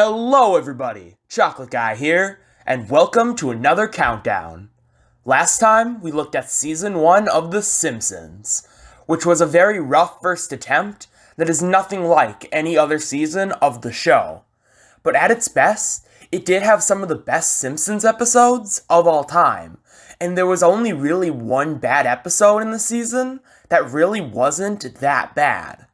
Hello everybody, Chocolate Guy here, and welcome to another countdown. Last time, we looked at Season 1 of The Simpsons, which was a very rough first attempt that is nothing like any other season of the show. But at its best, it did have some of the best Simpsons episodes of all time, and there was only really one bad episode in the season that really wasn't that bad.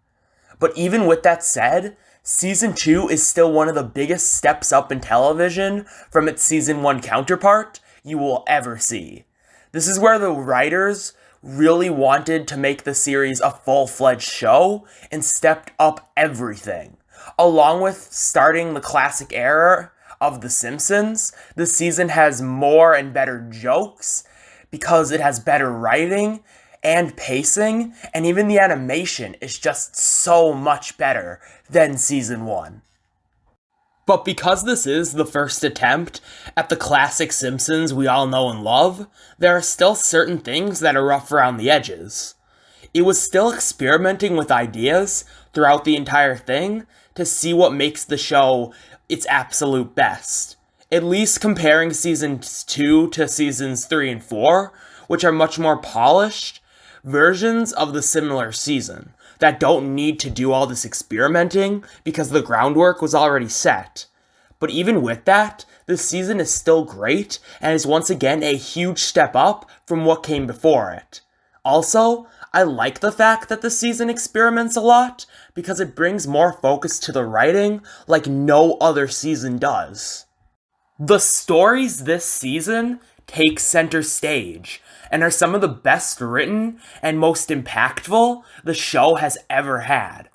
But even with that said, Season 2 is still one of the biggest steps up in television from its Season 1 counterpart you will ever see. This is where the writers really wanted to make the series a full-fledged show and stepped up everything. Along with starting the classic era of The Simpsons, the season has more and better jokes because it has better writing and pacing, and even the animation is just so much better than Season 1. But because this is the first attempt at the classic Simpsons we all know and love, there are still certain things that are rough around the edges. It was still experimenting with ideas throughout the entire thing to see what makes the show its absolute best. At least comparing Seasons 2 to Seasons 3 and 4, which are much more polished versions of the similar season that don't need to do all this experimenting because the groundwork was already set. But even with that, this season is still great and is once again a huge step up from what came before it. Also, I like the fact that the season experiments a lot because it brings more focus to the writing like no other season does. The stories this season take center stage and are some of the best written and most impactful the show has ever had.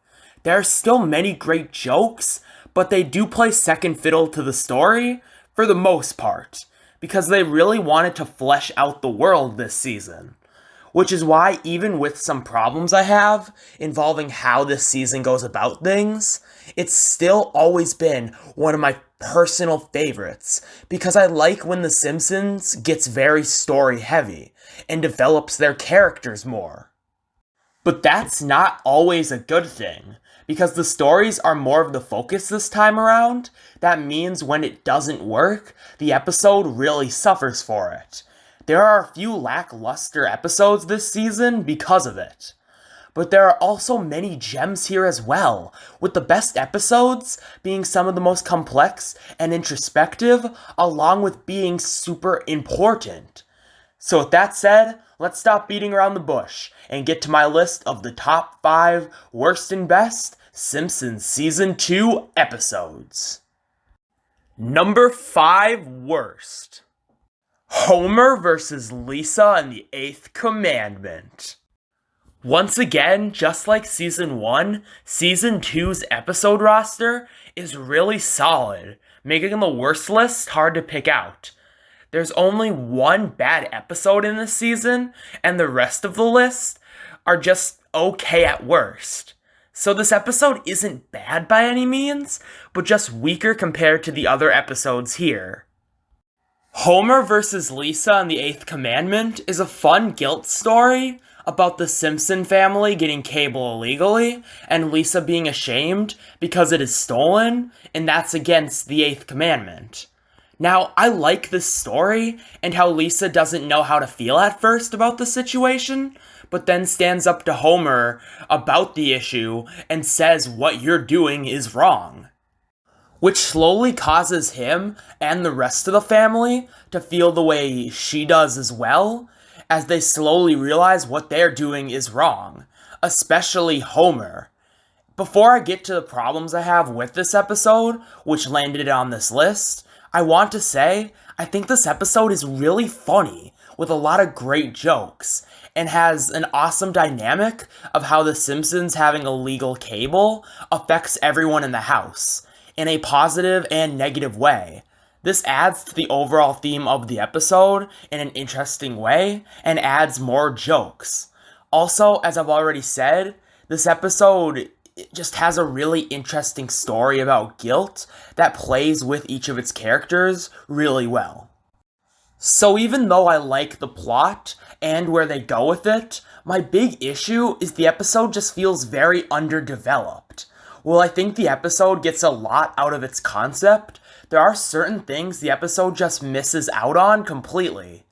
There are still many great jokes, but they do play second fiddle to the story for the most part, because they really wanted to flesh out the world this season. Which is why, even with some problems I have involving how this season goes about things, it's still always been one of my personal favorites, because I like when The Simpsons gets very story heavy and develops their characters more. But that's not always a good thing, because the stories are more of the focus this time around. That means when it doesn't work, the episode really suffers for it. There are a few lackluster episodes this season because of it. But there are also many gems here as well, with the best episodes being some of the most complex and introspective, along with being super important. So with that said, let's stop beating around the bush and get to my list of the top 5 worst and best Simpsons Season 2 episodes. Number 5 worst. Homer versus Lisa and the Eighth Commandment. Once again, just like Season 1, Season 2's episode roster is really solid, making the worst list hard to pick out. There's only one bad episode in this season, and the rest of the list are just okay at worst. So this episode isn't bad by any means, but just weaker compared to the other episodes here. Homer vs. Lisa and the Eighth Commandment is a fun guilt story about the Simpson family getting cable illegally and Lisa being ashamed because it is stolen, and that's against the Eighth Commandment. Now, I like this story and how Lisa doesn't know how to feel at first about the situation, but then stands up to Homer about the issue and says what you're doing is wrong, which slowly causes him and the rest of the family to feel the way she does as well, as they slowly realize what they're doing is wrong, especially Homer. Before I get to the problems I have with this episode, which landed on this list, I want to say I think this episode is really funny, with a lot of great jokes, and has an awesome dynamic of how The Simpsons having illegal cable affects everyone in the house, in a positive and negative way. This adds to the overall theme of the episode in an interesting way, and adds more jokes. Also, as I've already said, this episode just has a really interesting story about guilt that plays with each of its characters really well. So even though I like the plot and where they go with it, my big issue is the episode just feels very underdeveloped, While I think the episode gets a lot out of its concept, there are certain things the episode just misses out on completely.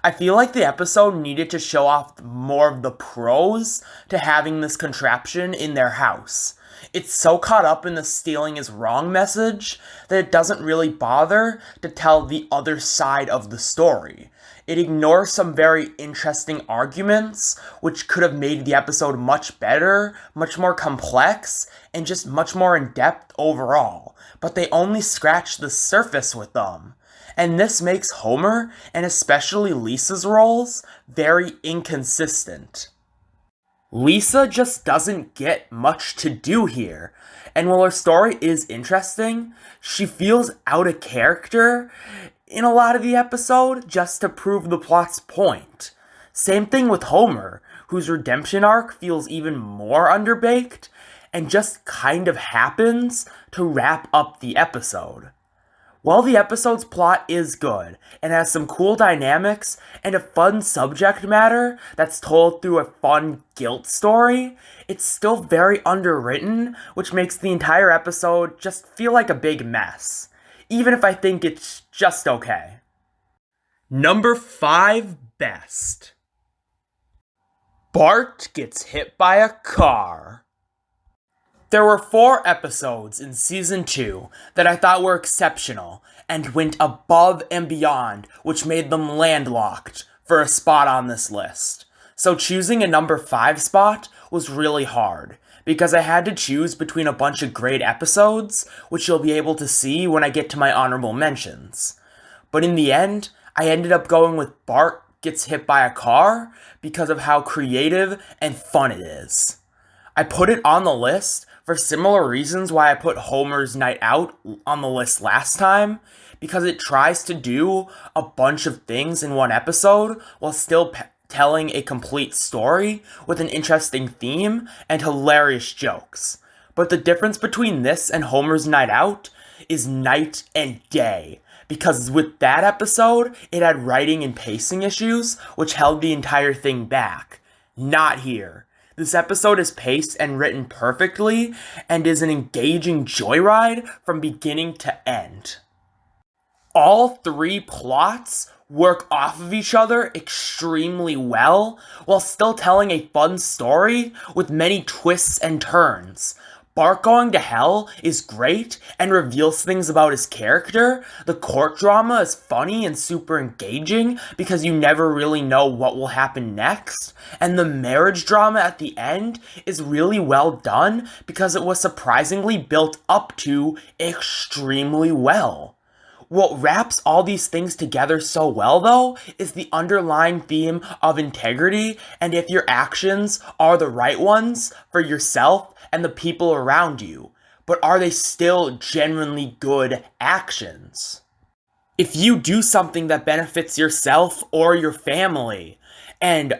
I feel like the episode needed to show off more of the pros to having this contraption in their house. It's so caught up in the stealing is wrong message that it doesn't really bother to tell the other side of the story. It ignores some very interesting arguments, which could have made the episode much better, much more complex, and just much more in depth overall. But they only scratch the surface with them. And this makes Homer, and especially Lisa's roles, very inconsistent. Lisa just doesn't get much to do here, and while her story is interesting, she feels out of character in a lot of the episode just to prove the plot's point. Same thing with Homer, whose redemption arc feels even more underbaked, and just kind of happens to wrap up the episode. While the episode's plot is good, and has some cool dynamics and a fun subject matter that's told through a fun guilt story, it's still very underwritten, which makes the entire episode just feel like a big mess, even if I think it's just okay. Number 5 best. Bart gets hit by a car. There were 4 episodes in Season 2 that I thought were exceptional and went above and beyond, which made them landlocked for a spot on this list. So choosing a number 5 spot was really hard, because I had to choose between a bunch of great episodes, which you'll be able to see when I get to my honorable mentions. But in the end, I ended up going with Bart Gets Hit by a Car because of how creative and fun it is. I put it on the list for similar reasons why I put Homer's Night Out on the list last time, because it tries to do a bunch of things in one episode while still telling a complete story with an interesting theme and hilarious jokes. But the difference between this and Homer's Night Out is night and day, because with that episode, it had writing and pacing issues, which held the entire thing back. Not here. This episode is paced and written perfectly, and is an engaging joyride from beginning to end. All 3 plots work off of each other extremely well, while still telling a fun story with many twists and turns. Bart Going to Hell is great and reveals things about his character. The court drama is funny and super engaging because you never really know what will happen next. And the marriage drama at the end is really well done because it was surprisingly built up to extremely well. What wraps all these things together so well, though, is the underlying theme of integrity, and if your actions are the right ones for yourself and the people around you, but are they still genuinely good actions? If you do something that benefits yourself or your family, and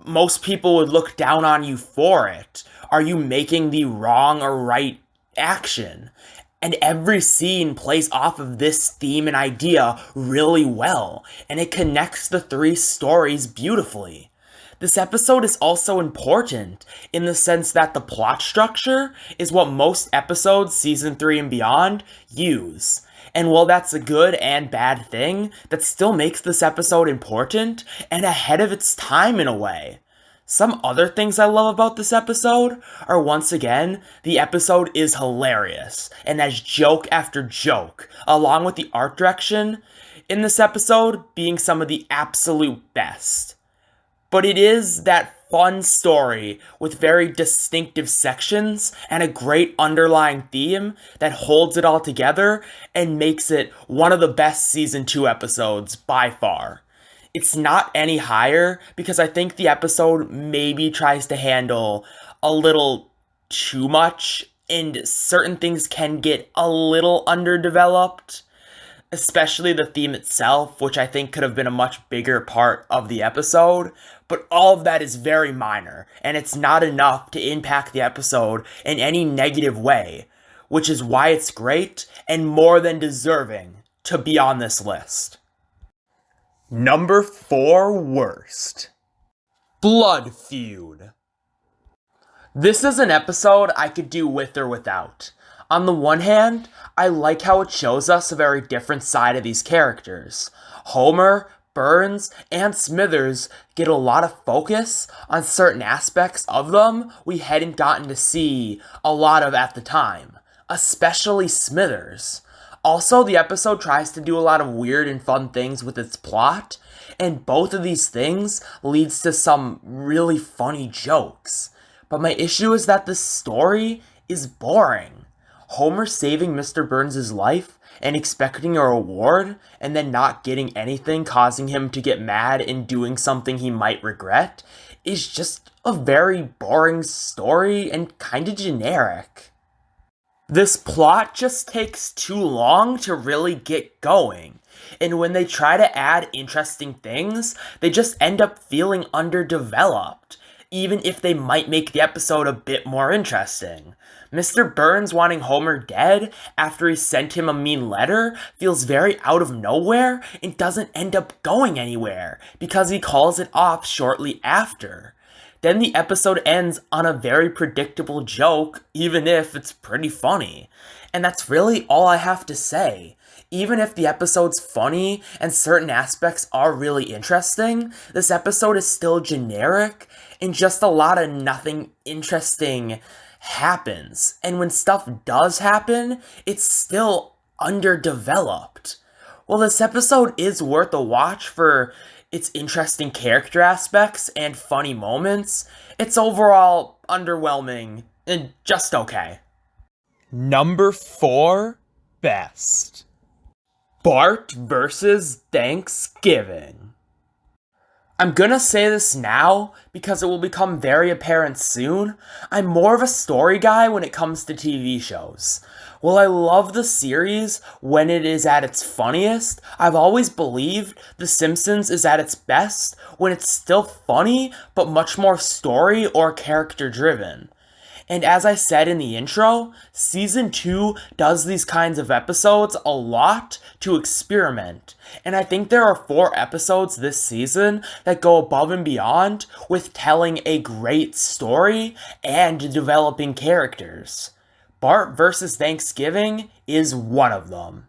most people would look down on you for it, are you making the wrong or right action? And every scene plays off of this theme and idea really well, and it connects the 3 stories beautifully. This episode is also important in the sense that the plot structure is what most episodes, Season 3 and beyond, use. And while that's a good and bad thing, that still makes this episode important and ahead of its time in a way. Some other things I love about this episode are, once again, the episode is hilarious and has joke after joke, along with the art direction in this episode being some of the absolute best. But it is that fun story with very distinctive sections and a great underlying theme that holds it all together and makes it one of the best Season 2 episodes by far. It's not any higher because I think the episode maybe tries to handle a little too much, and certain things can get a little underdeveloped, especially the theme itself, which I think could have been a much bigger part of the episode. But all of that is very minor, and it's not enough to impact the episode in any negative way, which is why it's great and more than deserving to be on this list. Number 4 worst. Blood Feud. This is an episode I could do with or without. On the one hand, I like how it shows us a very different side of these characters. Homer, Burns, and Smithers get a lot of focus on certain aspects of them we hadn't gotten to see a lot of at the time, especially Smithers. Also, the episode tries to do a lot of weird and fun things with its plot, and both of these things leads to some really funny jokes. But my issue is that this story is boring. Homer saving Mr. Burns' life and expecting a reward, and then not getting anything, causing him to get mad and doing something he might regret, is just a very boring story and kinda generic. This plot just takes too long to really get going, and when they try to add interesting things, they just end up feeling underdeveloped, even if they might make the episode a bit more interesting. Mr. Burns wanting Homer dead after he sent him a mean letter feels very out of nowhere and doesn't end up going anywhere because he calls it off shortly after. Then the episode ends on a very predictable joke, even if it's pretty funny. And that's really all I have to say. Even if the episode's funny and certain aspects are really interesting, this episode is still generic and just a lot of nothing interesting happens. And when stuff does happen, it's still underdeveloped. Well, this episode is worth a watch for its interesting character aspects and funny moments. It's overall underwhelming and just okay. Number 4, best. Bart versus Thanksgiving. I'm gonna say this now because it will become very apparent soon. I'm more of a story guy when it comes to TV shows. While I love the series when it is at its funniest, I've always believed The Simpsons is at its best when it's still funny but much more story or character driven. And as I said in the intro, Season 2 does these kinds of episodes a lot to experiment. And I think there are 4 episodes this season that go above and beyond with telling a great story and developing characters. Bart vs. Thanksgiving is one of them.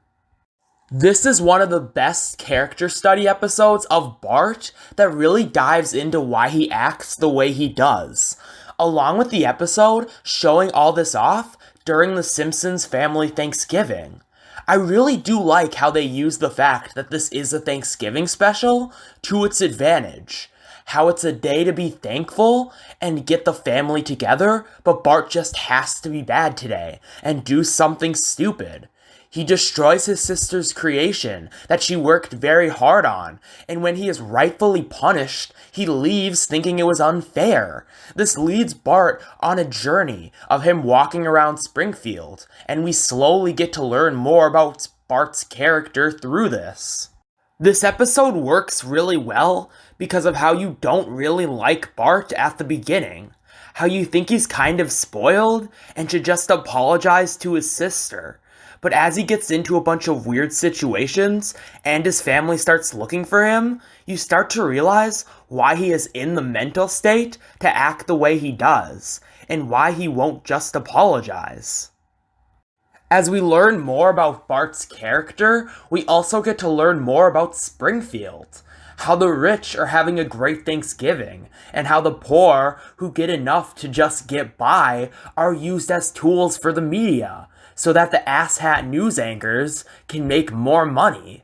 This is one of the best character study episodes of Bart that really dives into why he acts the way he does, along with the episode showing all this off during the Simpsons family Thanksgiving. I really do like how they use the fact that this is a Thanksgiving special to its advantage. How it's a day to be thankful and get the family together, but Bart just has to be bad today and do something stupid. He destroys his sister's creation that she worked very hard on, and when he is rightfully punished, he leaves thinking it was unfair. This leads Bart on a journey of him walking around Springfield, and we slowly get to learn more about Bart's character through this. This episode works really well because of how you don't really like Bart at the beginning. How you think he's kind of spoiled and should just apologize to his sister. But as he gets into a bunch of weird situations and his family starts looking for him, you start to realize why he is in the mental state to act the way he does, and why he won't just apologize. As we learn more about Bart's character, we also get to learn more about Springfield. How the rich are having a great Thanksgiving, and how the poor, who get enough to just get by, are used as tools for the media, so that the asshat news anchors can make more money.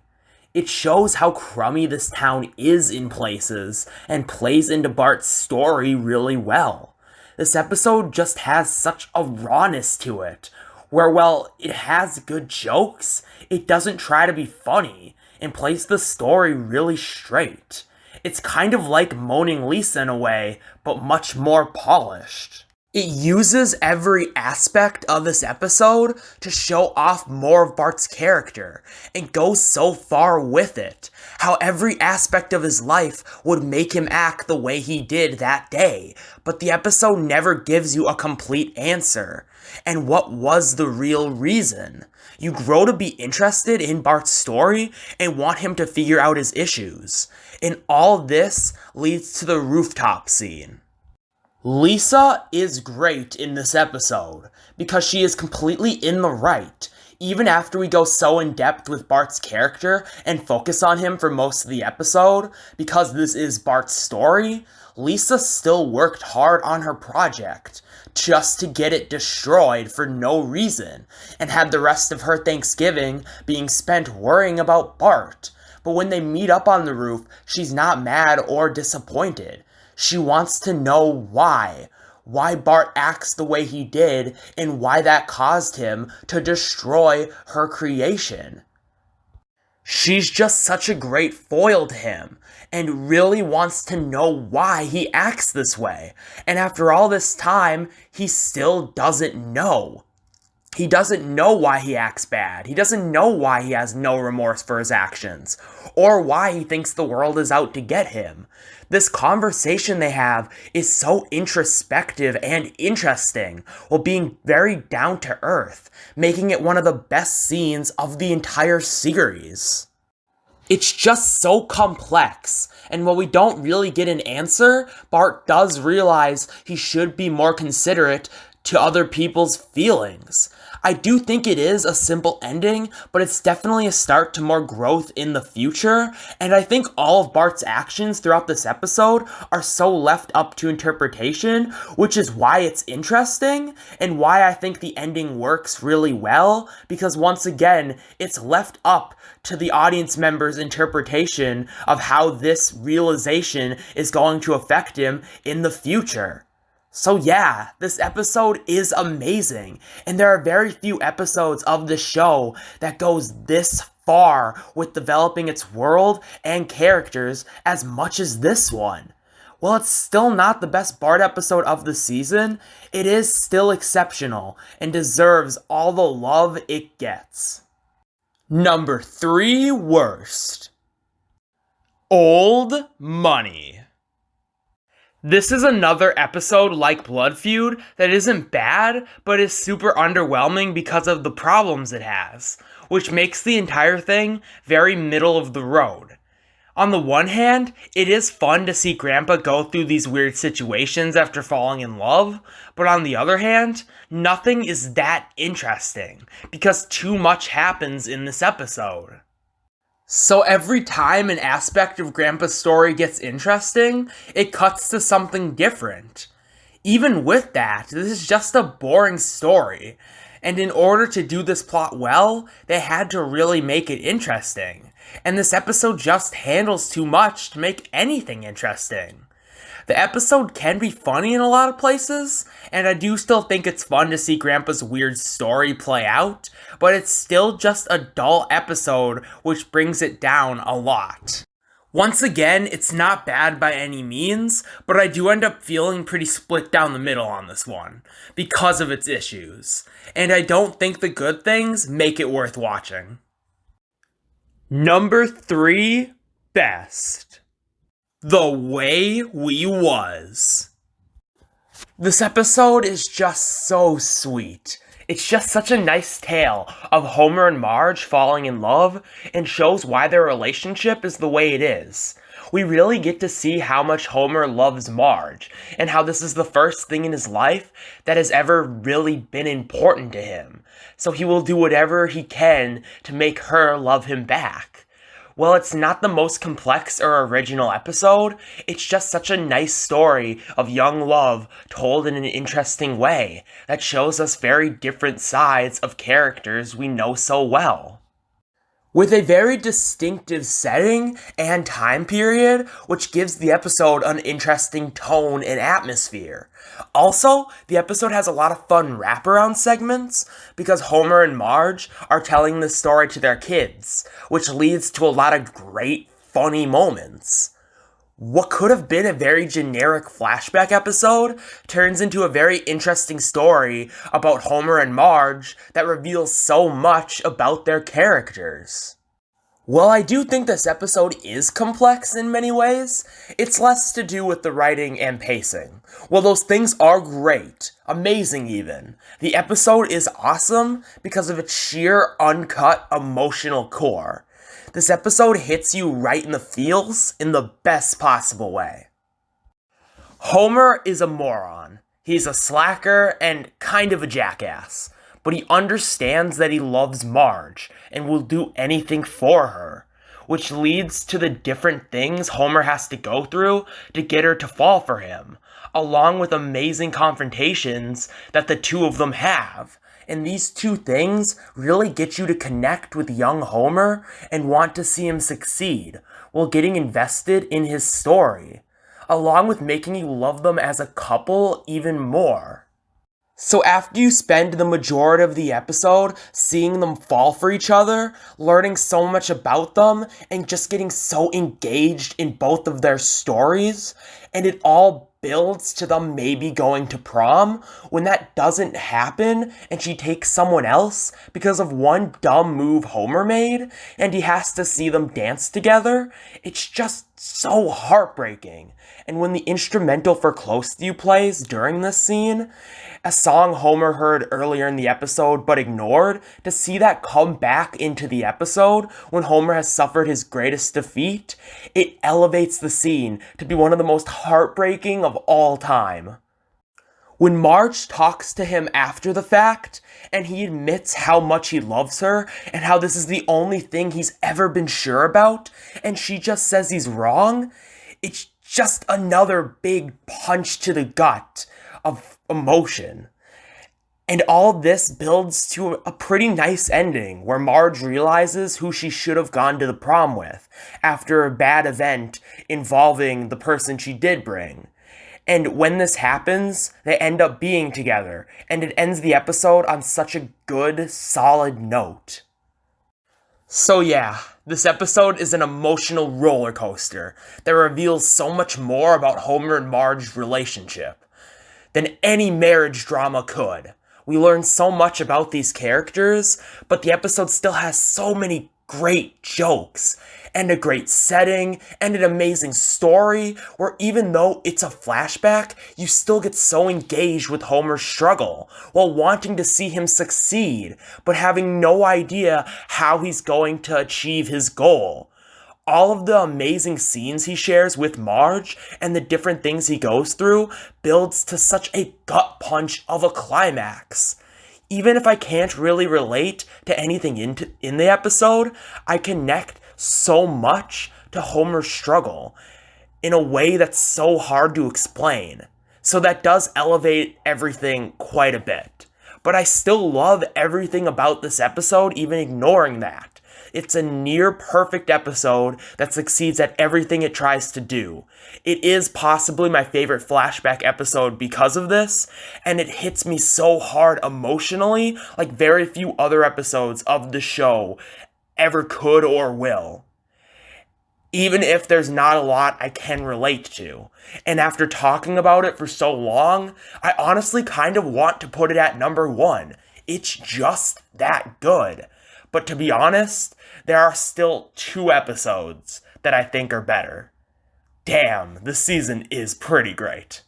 It shows how crummy this town is in places, and plays into Bart's story really well. This episode just has such a rawness to it, where while it has good jokes, it doesn't try to be funny, and plays the story really straight. It's kind of like Moaning Lisa in a way, but much more polished. It uses every aspect of this episode to show off more of Bart's character, and goes so far with it. How every aspect of his life would make him act the way he did that day, but the episode never gives you a complete answer. And what was the real reason? You grow to be interested in Bart's story and want him to figure out his issues. And all this leads to the rooftop scene. Lisa is great in this episode because she is completely in the right. Even after we go so in depth with Bart's character and focus on him for most of the episode, because this is Bart's story, Lisa still worked hard on her project just to get it destroyed for no reason, and had the rest of her Thanksgiving being spent worrying about Bart. But when they meet up on the roof, she's not mad or disappointed. She wants to know why Bart acts the way he did, and why that caused him to destroy her creation. She's just such a great foil to him, and really wants to know why he acts this way. And after all this time, he still doesn't know. He doesn't know why he acts bad. He doesn't know why he has no remorse for his actions, or why he thinks the world is out to get him. This conversation they have is so introspective and interesting, while being very down to earth, making it one of the best scenes of the entire series. It's just so complex, and while we don't really get an answer, Bart does realize he should be more considerate to other people's feelings. I do think it is a simple ending, but it's definitely a start to more growth in the future, and I think all of Bart's actions throughout this episode are so left up to interpretation, which is why it's interesting, and why I think the ending works really well, because once again, it's left up to the audience member's interpretation of how this realization is going to affect him in the future. So yeah, this episode is amazing, and there are very few episodes of the show that goes this far with developing its world and characters as much as this one. While it's still not the best Bart episode of the season, it is still exceptional and deserves all the love it gets. Number 3 worst. Old Money. This is another episode like Blood Feud that isn't bad, but is super underwhelming because of the problems it has, which makes the entire thing very middle of the road. On the one hand, it is fun to see Grandpa go through these weird situations after falling in love, but on the other hand, nothing is that interesting, because too much happens in this episode. So every time an aspect of Grandpa's story gets interesting, it cuts to something different. Even with that, this is just a boring story, and in order to do this plot well, they had to really make it interesting, and this episode just handles too much to make anything interesting. The episode can be funny in a lot of places, and I do still think it's fun to see Grandpa's weird story play out, but it's still just a dull episode, which brings it down a lot. Once again, it's not bad by any means, but I do end up feeling pretty split down the middle on this one, because of its issues, and I don't think the good things make it worth watching. Number 3 best. The Way We Was. This episode is just so sweet. It's just such a nice tale of Homer and Marge falling in love, and shows why their relationship is the way it is. We really get to see how much Homer loves Marge, and how this is the first thing in his life that has ever really been important to him. So he will do whatever he can to make her love him back. While it's not the most complex or original episode, it's just such a nice story of young love told in an interesting way that shows us very different sides of characters we know so well. With a very distinctive setting and time period, which gives the episode an interesting tone and atmosphere. Also, the episode has a lot of fun wraparound segments, because Homer and Marge are telling the story to their kids, which leads to a lot of great, funny moments. What could have been a very generic flashback episode turns into a very interesting story about Homer and Marge that reveals so much about their characters. While I do think this episode is complex in many ways, it's less to do with the writing and pacing. While those things are great, amazing even, the episode is awesome because of its sheer, uncut, emotional core. This episode hits you right in the feels in the best possible way. Homer is a moron. He's a slacker and kind of a jackass, but he understands that he loves Marge and will do anything for her, which leads to the different things Homer has to go through to get her to fall for him, along with amazing confrontations that the two of them have. And these two things really get you to connect with young Homer and want to see him succeed, while getting invested in his story, along with making you love them as a couple even more. So after you spend the majority of the episode seeing them fall for each other, learning so much about them, and just getting so engaged in both of their stories, and it all builds to them maybe going to prom, when that doesn't happen and she takes someone else because of one dumb move Homer made, and he has to see them dance together, it's just so heartbreaking. And when the instrumental for Close to You plays during this scene, a song Homer heard earlier in the episode but ignored, to see that come back into the episode when Homer has suffered his greatest defeat, it elevates the scene to be one of the most heartbreaking of all time. When Marge talks to him after the fact, and he admits how much he loves her, and how this is the only thing he's ever been sure about, and she just says he's wrong, it's just another big punch to the gut of emotion. And all this builds to a pretty nice ending, where Marge realizes who she should have gone to the prom with, after a bad event involving the person she did bring. And when this happens, they end up being together, and it ends the episode on such a good, solid note. So yeah, this episode is an emotional roller coaster that reveals so much more about Homer and Marge's relationship than any marriage drama could. We learn so much about these characters, but the episode still has so many great jokes, and a great setting, and an amazing story, where even though it's a flashback, you still get so engaged with Homer's struggle, while wanting to see him succeed, but having no idea how he's going to achieve his goal. All of the amazing scenes he shares with Marge, and the different things he goes through, builds to such a gut punch of a climax. Even if I can't really relate to anything in the episode, I connect so much to Homer's struggle in a way that's so hard to explain. So that does elevate everything quite a bit. But I still love everything about this episode, even ignoring that. It's a near perfect episode that succeeds at everything it tries to do. It is possibly my favorite flashback episode because of this, and it hits me so hard emotionally, like very few other episodes of the show ever could or will. Even if there's not a lot I can relate to. And after talking about it for so long, I honestly kind of want to put it at number 1. It's just that good. But to be honest, there are still 2 episodes that I think are better. Damn, this season is pretty great.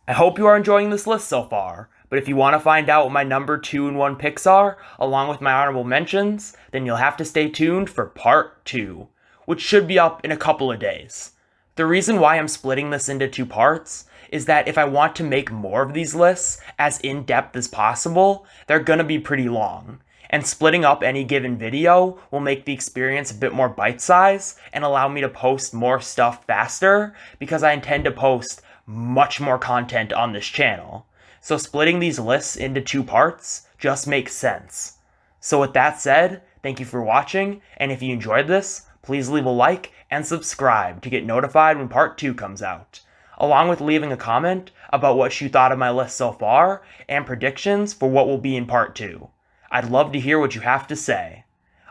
I hope you are enjoying this list so far, but if you want to find out what my number 2 and 1 picks are, along with my honorable mentions, then you'll have to stay tuned for part 2, which should be up in a couple of days. The reason why I'm splitting this into 2 parts is that if I want to make more of these lists as in-depth as possible, they're gonna be pretty long. And splitting up any given video will make the experience a bit more bite-sized and allow me to post more stuff faster, because I intend to post much more content on this channel. So splitting these lists into 2 parts just makes sense. So with that said, thank you for watching, and if you enjoyed this, please leave a like and subscribe to get notified when part 2 comes out, along with leaving a comment about what you thought of my list so far and predictions for what will be in part 2. I'd love to hear what you have to say.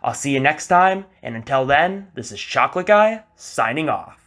I'll see you next time, and until then, this is Chocolate Guy, signing off.